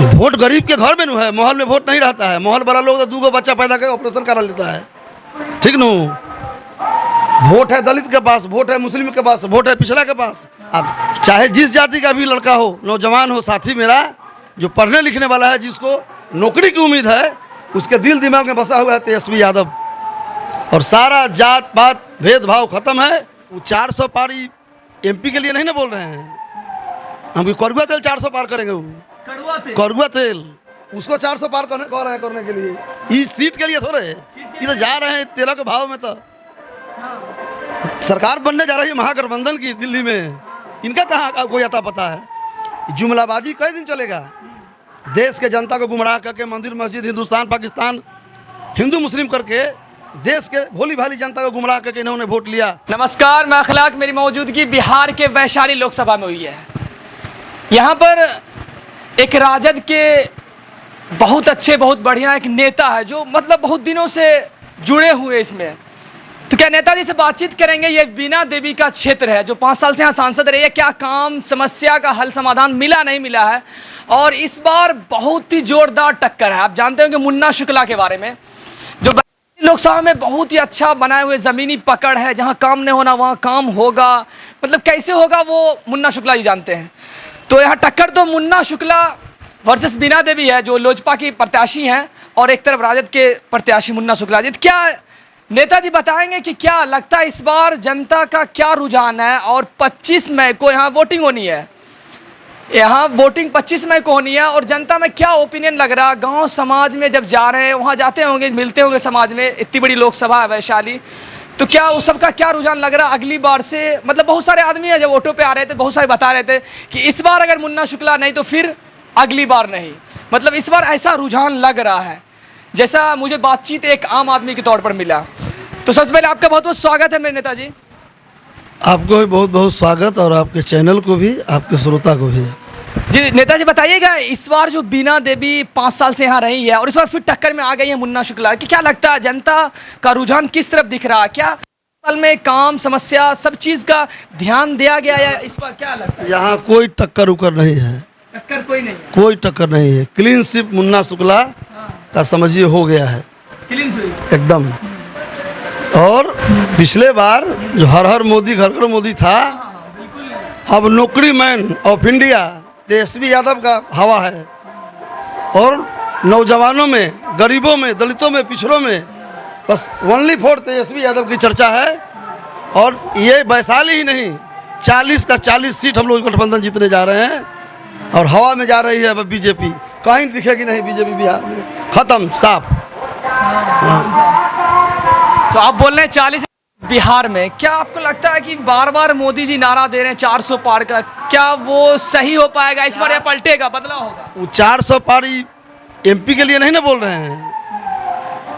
Vote गरीब के घर में न है, महल में वोट नहीं रहता है। महल वाला लोग तो 2 बच्चा पैदा करके ऑपरेशन करा लेता है, ठीक न। वोट है दलित के पास, वोट है मुस्लिम के पास, वोट है पिछड़ा के पास। अब चाहे जिस जाति का भी लड़का हो, नौजवान हो, साथी मेरा जो पढ़ने लिखने वाला है, जिसको नौकरी की उम्मीद है, उसके दिल दिमाग में बसा हुआ है तेजस्वी यादव। और सारा जात पात भेदभाव खत्म है। वो 400 पार MP के लिए नहीं ना बोल रहे हैं, हम करुआ तेल 400 पार करेंगे। वो करुआ तेल उसको 400 पार करने के लिए, इस सीट के लिए थोड़े ये तो जा रहे हैं तेलों के भाव में। तो सरकार बनने जा रही है महागठबंधन की दिल्ली में, इनका कहाँ कोई अता पता है। जुमलाबाजी कई दिन चलेगा? देश के जनता को गुमराह करके, मंदिर मस्जिद, हिंदुस्तान पाकिस्तान, हिंदू मुस्लिम करके देश के भोली भाली जनता को गुमराह करके इन्होंने वोट लिया। नमस्कार, मैं अखलाक। मेरी मौजूदगी बिहार के वैशाली लोकसभा में हुई है। यहाँ पर एक राजद के बहुत अच्छे, बहुत बढ़िया एक नेता है जो मतलब बहुत दिनों से जुड़े हुए इसमें। तो क्या नेताजी से बातचीत करेंगे। ये बीना देवी का क्षेत्र है जो 5 साल से यहाँ सांसद रही है। क्या काम, समस्या का हल समाधान मिला नहीं मिला है, और इस बार बहुत ही जोरदार टक्कर है। आप जानते होंगे मुन्ना शुक्ला के बारे में, जो लोकसभा में बहुत ही अच्छा बनाए हुए ज़मीनी पकड़ है, जहाँ काम नहीं होना वहाँ काम होगा। मतलब कैसे होगा वो मुन्ना शुक्ला ही जानते हैं। तो यहाँ टक्कर तो मुन्ना शुक्ला वर्सेस बीना देवी है जो लोजपा की प्रत्याशी हैं, और एक तरफ राजद के प्रत्याशी मुन्ना शुक्ला जी। क्या नेताजी बताएंगे कि क्या लगता है इस बार जनता का क्या रुझान है। और 25 मई को यहाँ वोटिंग होनी है, यहाँ वोटिंग 25 मई को होनी है, और जनता में क्या ओपिनियन लग रहा है। गांव समाज में जब जा रहे हैं, वहाँ जाते होंगे, मिलते होंगे समाज में, इतनी बड़ी लोकसभा है वैशाली, तो क्या उस सबका क्या रुझान लग रहा है अगली बार से। मतलब बहुत सारे आदमी हैं जब वोटों पे आ रहे थे, बहुत सारे बता रहे थे कि इस बार अगर मुन्ना शुक्ला नहीं तो फिर अगली बार नहीं। मतलब इस बार ऐसा रुझान लग रहा है जैसा मुझे बातचीत एक आम आदमी के तौर पर मिला। तो सबसे पहले आपका बहुत बहुत स्वागत है मेरे नेताजी। आपको भी बहुत बहुत स्वागत, और आपके चैनल को भी, आपके श्रोता को भी। जी नेताजी बताइएगा, इस बार जो बीना देवी 5 साल से यहाँ रही है और इस बार फिर टक्कर में आ गई है मुन्ना शुक्ला, कि क्या लगता है जनता का रुझान किस तरफ दिख रहा है। क्या साल में काम, समस्या, सब चीज़ का ध्यान दिया गया है इस पर, क्या लगता है। यहाँ कोई टक्कर उकर नहीं है, टक्कर कोई नहीं है, कोई टक्कर नहीं है। क्लीन स्वीप मुन्ना शुक्ला का समझिए हो गया है, क्लीन स्वीप एकदम। और पिछले बार जो हर हर मोदी घर घर मोदी था, अब नौकरी man of India Tejashwi Yadav का हवा है। और नौजवानों में, गरीबों में, दलितों में, पिछड़ों में बस ओनली फॉर तेजस्वी यादव की चर्चा है। और ये वैशाली ही नहीं, 40 का 40 सीट हम लोग गठबंधन जीतने जा रहे हैं। और हवा में जा रही है अब बीजेपी, कहीं दिखेगी नहीं बीजेपी बिहार में, खत्म, साफ। तो आप बोल रहे हैं 40 बिहार में। क्या आपको लगता है कि बार बार मोदी जी नारा दे रहे हैं 400 पार का, क्या वो सही हो पाएगा इस बार, या पलटेगा, बदलाव होगा। वो 400 पार MP के लिए नहीं ना बोल रहे हैं,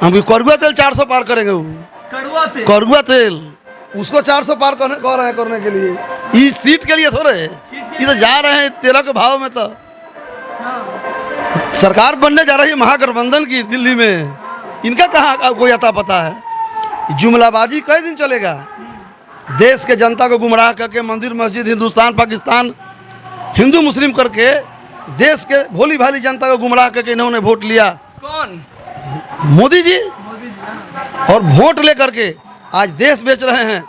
हम करुआ तेल 400 पार करेंगे। वो करुआ तेल उसको 400 पार करने के लिए, इस सीट के लिए थोड़े ये तो जा रहे हैं तेलों के भाव में। तो सरकार बनने जा रही है महागठबंधन की दिल्ली में, इनका कहाँ कोई अता पता है। जुमलाबाजी कई दिन चलेगा? देश के जनता को गुमराह करके, मंदिर मस्जिद, हिंदुस्तान पाकिस्तान, हिंदू मुस्लिम करके देश के भोली भाली जनता को गुमराह करके इन्होंने वोट लिया। कौन? मोदी जी। और वोट लेकर के आज देश बेच रहे हैं।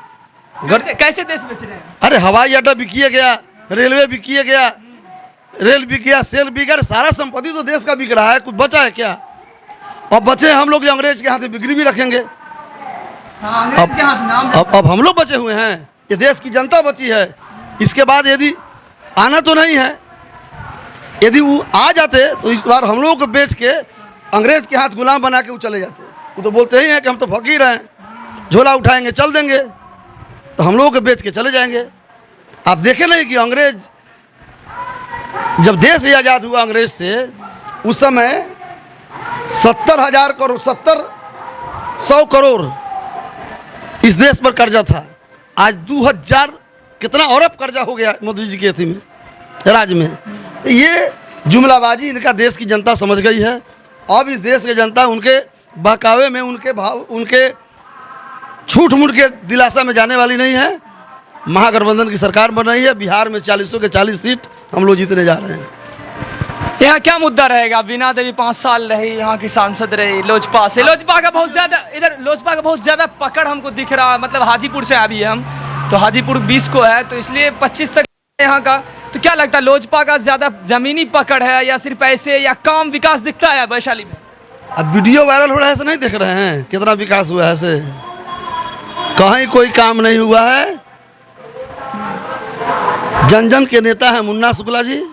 कैसे देश बेच रहे हैं? अरे हवाई अड्डा बिकिए गया, रेलवे बिकिए गया, रेल बिक गया, सेल बिक गया, सारा संपत्ति तो देश का बिक रहा है। कुछ बचा है क्या? अब बचे हम लोग अंग्रेज के हाथ में बिक्री भी रखेंगे। अब हम लोग बचे हुए हैं, ये देश की जनता बची है। इसके बाद यदि आना तो नहीं है, यदि वो आ जाते तो इस बार हम लोगों को बेच के अंग्रेज के हाथ गुलाम बना के वो चले जाते। वो तो बोलते ही हैं कि हम तो फकीर हैं, झोला उठाएंगे चल देंगे, तो हम लोगों को बेच के चले जाएंगे। आप देखे नहीं कि अंग्रेज जब देश आज़ाद हुआ अंग्रेज से, उस समय 70,000 करोड़ 100 करोड़ इस देश पर कर्जा था। आज 2000 कितना अरब कर्जा हो गया मोदी जी के अथी में, राज्य में। तो ये जुमलाबाजी इनका देश की जनता समझ गई है। अब इस देश की जनता उनके बहकावे में, उनके भाव, उनके छूट मूट के दिलासा में जाने वाली नहीं है। महागठबंधन की सरकार बन रही है। बिहार में 40 के 40 सीट हम लोग जीतने जा रहे हैं। यहाँ क्या मुद्दा रहेगा? बीना देवी 5 साल रही, यहाँ की सांसद रही लोजपा से। लोजपा का बहुत ज़्यादा पकड़ हमको दिख रहा है। मतलब हाजीपुर से अभी हम, तो हाजीपुर 20 को है, तो इसलिए 25 तक यहाँ का। तो क्या लगता है, लोजपा का ज़्यादा ज़मीनी पकड़ है या सिर्फ ऐसे, या काम विकास दिखता है वैशाली में? अब वीडियो वायरल हो रहा है, ऐसे नहीं देख रहे हैं कितना विकास हुआ है? ऐसे कहीं कोई काम नहीं हुआ है। जन जन के नेता हैं मुन्ना शुक्ला जी,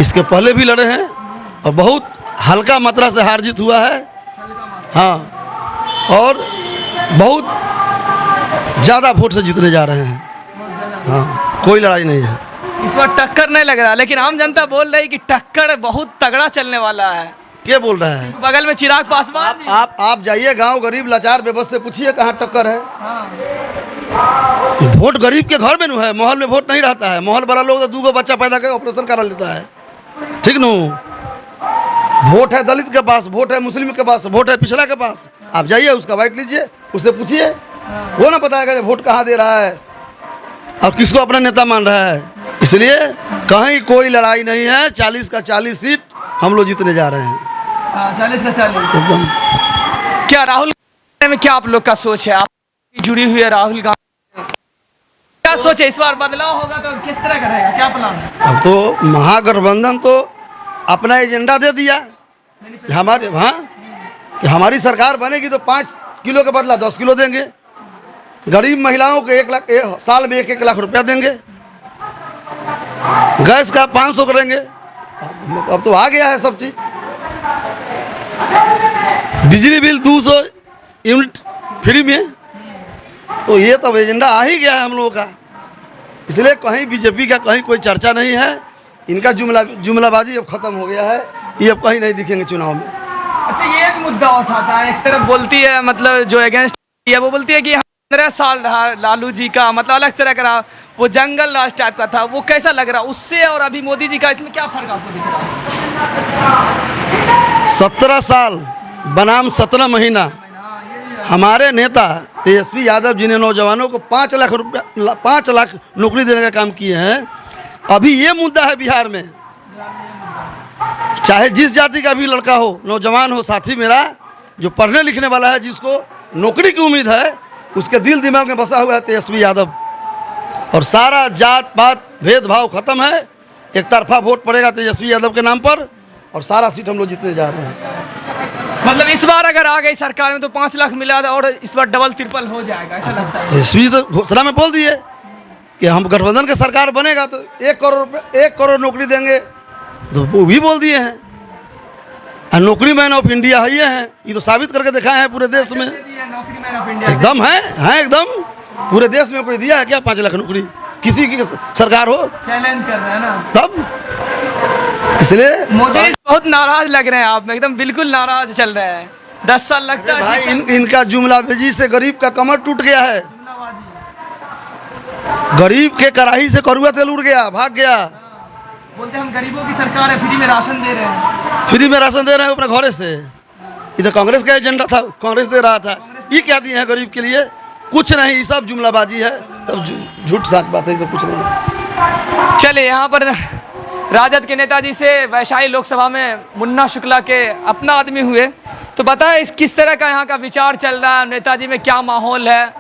इसके पहले भी लड़े हैं और बहुत हल्का मात्रा से हार जीत हुआ है। हाँ, और बहुत ज़्यादा वोट से जीतने जा रहे हैं। हाँ, कोई लड़ाई नहीं है इस बार। टक्कर नहीं लग रहा, लेकिन आम जनता बोल रही कि टक्कर बहुत तगड़ा चलने वाला है। क्या बोल रहा है? बगल में चिराग पासवान जी। आप जाइए गांव गरीब लाचार बेबस से पूछिए कहाँ टक्कर है। हाँ। वोट गरीब के घर में नहीं है, महल में वोट नहीं रहता है। महल वाला लोग तो 2 बच्चा पैदा करके ऑपरेशन करा लेता है, ठीक नु। वोट है दलित के पास, वोट है मुस्लिम के पास, वोट है पिछड़ा के पास। आप जाइए उसका वाइट लीजिए, उससे पूछिए, वो ना बताएगा कि वोट कहाँ दे रहा है और किसको अपना नेता मान रहा है। इसलिए कहीं कोई लड़ाई नहीं है। 40 का 40 सीट हम लोग जीतने जा रहे हैं। 40 का 40 एकदम। क्या राहुल में क्या आप लोग का सोच है? आप जुड़ी हुई है राहुल गांधी, क्या सोच है? इस बार बदलाव होगा तो किस तरह का रहेगा, क्या प्लान है? अब तो महागठबंधन तो अपना एजेंडा दे दिया हमारे। हाँ, कि हमारी सरकार बनेगी तो 5 किलो के बदला 10 किलो देंगे। गरीब महिलाओं को 1 लाख साल में 1-1 लाख रुपया देंगे। गैस का 500 करेंगे। अब तो आ गया है सब चीज। बिजली बिल 200 यूनिट फ्री में। तो ये तो एजेंडा आ ही गया है हम लोगों का। इसलिए कहीं बीजेपी का कहीं कोई चर्चा नहीं है। इनका जुमलाबाजी अब खत्म हो गया है। ये अब कहीं नहीं दिखेंगे चुनाव में। अच्छा, ये एक मुद्दा उठाता है, एक तरफ बोलती है मतलब जो अगेंस्ट है वो बोलती है कि 15 साल रहा लालू जी का, मतलब अलग तरह का रहा, वो जंगल राज टाइप का था। वो कैसा लग रहा उससे और अभी मोदी जी का, इसमें क्या फर्क आपको दिख रहा है? 17 साल बनाम 17 महीना हमारे नेता तेजस्वी यादव जी ने नौजवानों को 5 लाख नौकरी देने का काम किए हैं। अभी ये मुद्दा है बिहार में, चाहे जिस जाति का भी लड़का हो, नौजवान हो, साथी मेरा जो पढ़ने लिखने वाला है, जिसको नौकरी की उम्मीद है, उसके दिल दिमाग में बसा हुआ है तेजस्वी यादव। और सारा जात पात भेदभाव खत्म है। एक तरफा वोट पड़ेगा तेजस्वी यादव के नाम पर और सारा सीट हम लोग जीतने जा रहे हैं। मतलब इस बार अगर आ गई सरकार में तो 5 लाख मिला और इस बार डबल ट्रिपल हो जाएगा, ऐसा लगता है? तेजस्वी तो घोषणा में बोल दिए कि हम गठबंधन की सरकार बनेगा तो 1 करोड़ नौकरी देंगे, तो वो भी बोल दिए हैं। और नौकरी मैन ऑफ इंडिया है ये हैं, ये तो साबित करके दिखाए हैं पूरे देश में। नौकरी मैन ऑफ इंडिया एकदम है एकदम। पूरे देश में कोई दिया है क्या 5 लाख नौकरी? किसी की सरकार हो चैलेंज कर रहे हैं ना तब। इसलिए मोदी बहुत नाराज लग रहे हैं आप, एकदम बिल्कुल नाराज चल रहे हैं। 10 साल लगता है भाई इनका जुमलाबाजी से गरीब का कमर टूट गया है। गरीब के कड़ाही से करुआ तेल उड़ गया, भाग गया। बोलते हम गरीबों की सरकार है, फ्री में राशन दे रहे हैं। फ्री में राशन दे रहे हैं अपने घरे से। ये तो कांग्रेस का एजेंडा था, कांग्रेस दे रहा था। ये क्या दिए हैं गरीब के लिए? कुछ नहीं, ये सब जुमलाबाजी है, सब झूठ साच बात है, ये सब कुछ नहीं है। चलिए, यहाँ पर राजद के नेताजी से वैशाली लोकसभा में मुन्ना शुक्ला के अपना आदमी हुए, तो बताएं इस किस तरह का यहाँ का विचार चल रहा है, नेताजी में क्या माहौल है।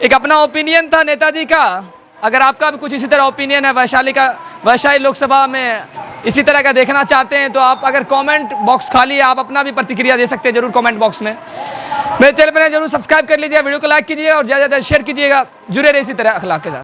एक अपना ओपिनियन था नेताजी का। अगर आपका भी कुछ इसी तरह ओपिनियन है वैशाली लोकसभा में इसी तरह का देखना चाहते हैं, तो आप अगर कमेंट बॉक्स खाली है, आप अपना भी प्रतिक्रिया दे सकते हैं जरूर कमेंट बॉक्स में। मेरे चैनल पर जरूर सब्सक्राइब कर लीजिए, वीडियो को लाइक कीजिए और ज़्यादा से ज़्यादा शेयर कीजिएगा। जुड़े रहे इसी तरह अखलाक के साथ।